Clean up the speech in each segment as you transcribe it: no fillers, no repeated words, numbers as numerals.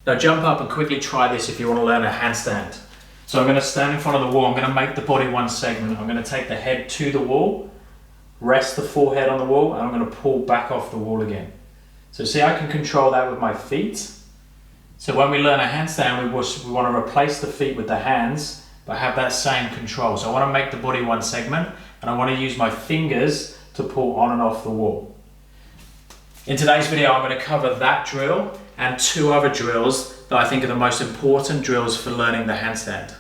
Now jump up and quickly try this if you want to learn a handstand. So I'm going to stand in front of the wall, I'm going to make the body one segment. I'm going to take the head to the wall, rest the forehead on the wall, and I'm going to pull back off the wall again. So see, I can control that with my feet. So when we learn a handstand, we want to replace the feet with the hands, but have that same control. So I want to make the body one segment, and I want to use my fingers to pull on and off the wall. In today's video, I'm going to cover that drill and two other drills that I think are the most important drills for learning the handstand.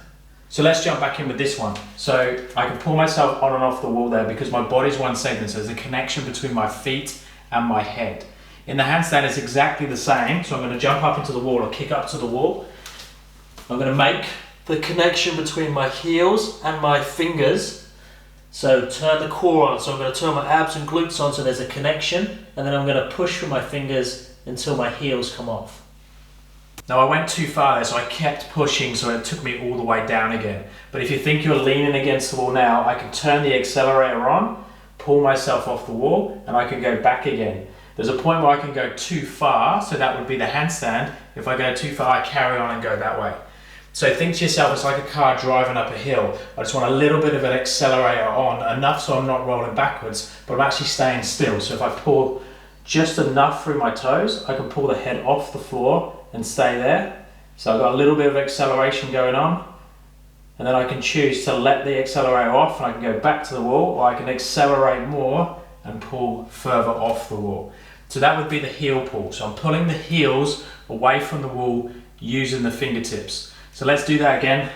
So let's jump back in with this one. So I can pull myself on and off the wall there because my body's one segment, so there's a connection between my feet and my head. In the handstand, it's exactly the same. So I'm going to jump up into the wall or kick up to the wall. I'm going to make the connection between my heels and my fingers. So turn the core on. So I'm going to turn my abs and glutes on so there's a connection. And then I'm going to push with my fingers until my heels come off. Now I went too far there, so I kept pushing, so it took me all the way down again. But if you think you're leaning against the wall now, I can turn the accelerator on, pull myself off the wall, and I can go back again. There's a point where I can go too far, so that would be the handstand. If I go too far, I carry on and go that way. So think to yourself, it's like a car driving up a hill. I just want a little bit of an accelerator on, enough so I'm not rolling backwards, but I'm actually staying still. So if I pull just enough through my toes, I can pull the head off the floor and stay there. So I've got a little bit of acceleration going on, and then I can choose to let the accelerator off and I can go back to the wall, or I can accelerate more and pull further off the wall. So that would be the heel pull. So I'm pulling the heels away from the wall using the fingertips. So let's do that again.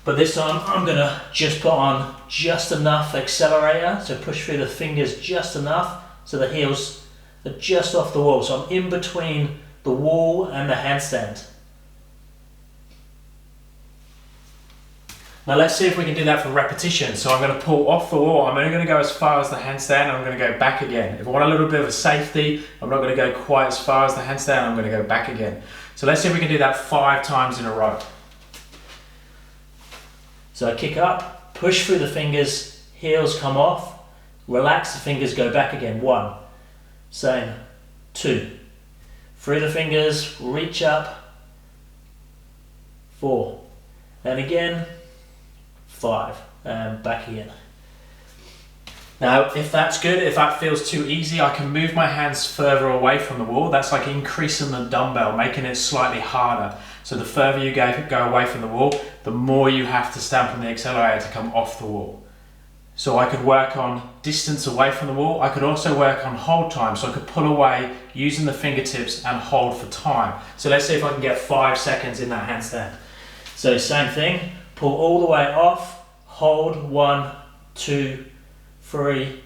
But this time I'm gonna just put on just enough accelerator, so push through the fingers just enough so the heels are just off the wall. So I'm in between the wall and the handstand. Now let's see if we can do that for repetition. So I'm going to pull off the wall. I'm only going to go as far as the handstand, and I'm going to go back again. If I want a little bit of a safety, I'm not going to go quite as far as the handstand, I'm going to go back again. So let's see if we can do that 5 times in a row. So I kick up, push through the fingers, heels come off, relax the fingers, go back again. 1, same, 2, through the fingers, reach up, 4, and again, 5, and back again. Now, if that's good, if that feels too easy, I can move my hands further away from the wall. That's like increasing the dumbbell, making it slightly harder. So the further you go away from the wall, the more you have to stamp on the accelerator to come off the wall. So I could work on distance away from the wall. I could also work on hold time. So I could pull away using the fingertips and hold for time. So let's see if I can get 5 seconds in that handstand. So same thing, pull all the way off, hold, 1, 2, 3,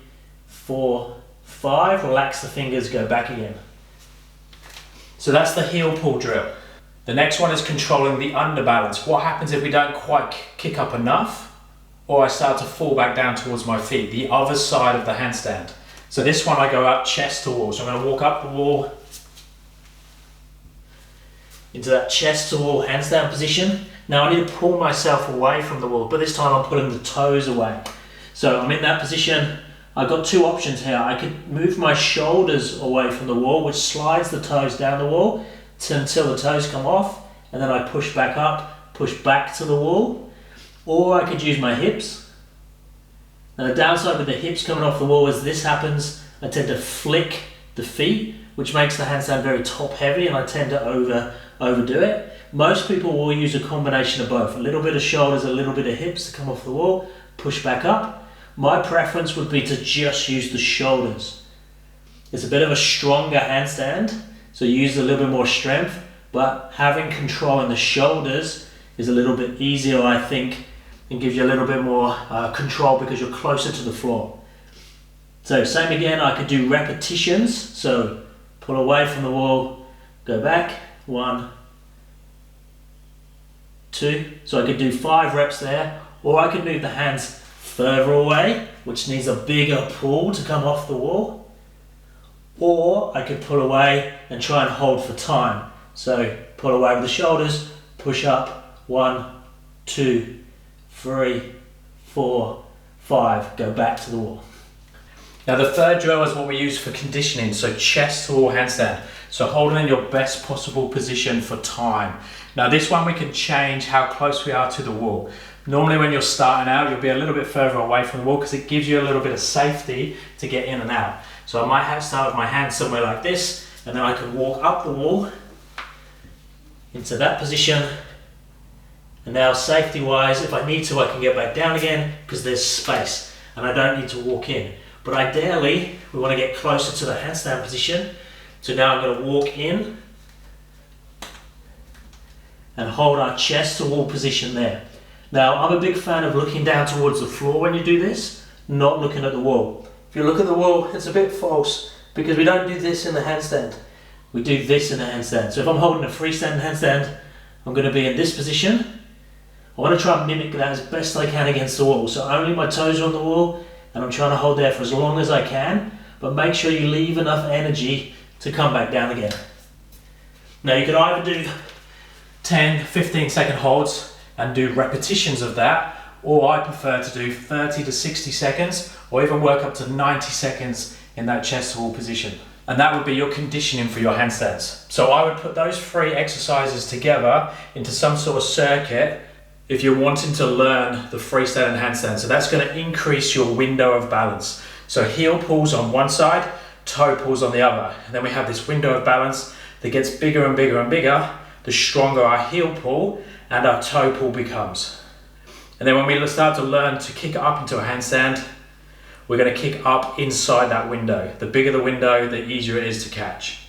4, 5, relax the fingers, go back again. So that's the heel pull drill. The next one is controlling the underbalance. What happens if we don't quite kick up enough, or I start to fall back down towards my feet, the other side of the handstand. So this one I go up chest to wall. So I'm going to walk up the wall into that chest to wall handstand position. Now I need to pull myself away from the wall, but this time I'm pulling the toes away. So I'm in that position. I've got 2 options here. I could move my shoulders away from the wall, which slides the toes down the wall until the toes come off, and then I push back up, push back to the wall. Or I could use my hips. Now the downside with the hips coming off the wall is this happens, I tend to flick the feet, which makes the handstand very top heavy, and I tend to overdo it. Most people will use a combination of both. A little bit of shoulders, a little bit of hips to come off the wall, push back up. My preference would be to just use the shoulders. It's a bit of a stronger handstand, so use a little bit more strength, but having control in the shoulders is a little bit easier, I think, and gives you a little bit more control because you're closer to the floor. So same again, I could do repetitions. So pull away from the wall, go back, 1, 2. So I could do 5 reps there, or I could move the hands further away, which needs a bigger pull to come off the wall. Or I could pull away and try and hold for time. So pull away with the shoulders, push up, 1, 2, 3, 4, 5, go back to the wall. Now the third drill is what we use for conditioning, so chest to wall handstand. So holding in your best possible position for time. Now this one we can change how close we are to the wall. Normally when you're starting out, you'll be a little bit further away from the wall because it gives you a little bit of safety to get in and out. So I might start with my hand somewhere like this, and then I can walk up the wall into that position. And now safety wise, if I need to, I can get back down again because there's space and I don't need to walk in. But ideally, we want to get closer to the handstand position. So now I'm going to walk in and hold our chest to wall position there. Now, I'm a big fan of looking down towards the floor when you do this, not looking at the wall. If you look at the wall, it's a bit false because we don't do this in the handstand. We do this in the handstand. So if I'm holding a freestanding handstand, I'm going to be in this position. I want to try and mimic that as best I can against the wall. So only my toes are on the wall and I'm trying to hold there for as long as I can, but make sure you leave enough energy to come back down again. Now you could either do 10, 15 second holds and do repetitions of that, or I prefer to do 30 to 60 seconds or even work up to 90 seconds in that chest to wall position. And that would be your conditioning for your handstands. So I would put those 3 exercises together into some sort of circuit if you're wanting to learn the freestanding handstand. So that's going to increase your window of balance. So heel pulls on one side, toe pulls on the other. And then we have this window of balance that gets bigger and bigger and bigger the stronger our heel pull and our toe pull becomes. And then when we start to learn to kick up into a handstand, we're going to kick up inside that window. The bigger the window, the easier it is to catch.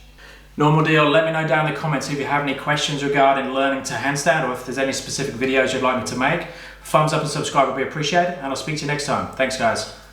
Normal deal, let me know down in the comments if you have any questions regarding learning to handstand or if there's any specific videos you'd like me to make. Thumbs up and subscribe would be appreciated, and I'll speak to you next time. Thanks guys.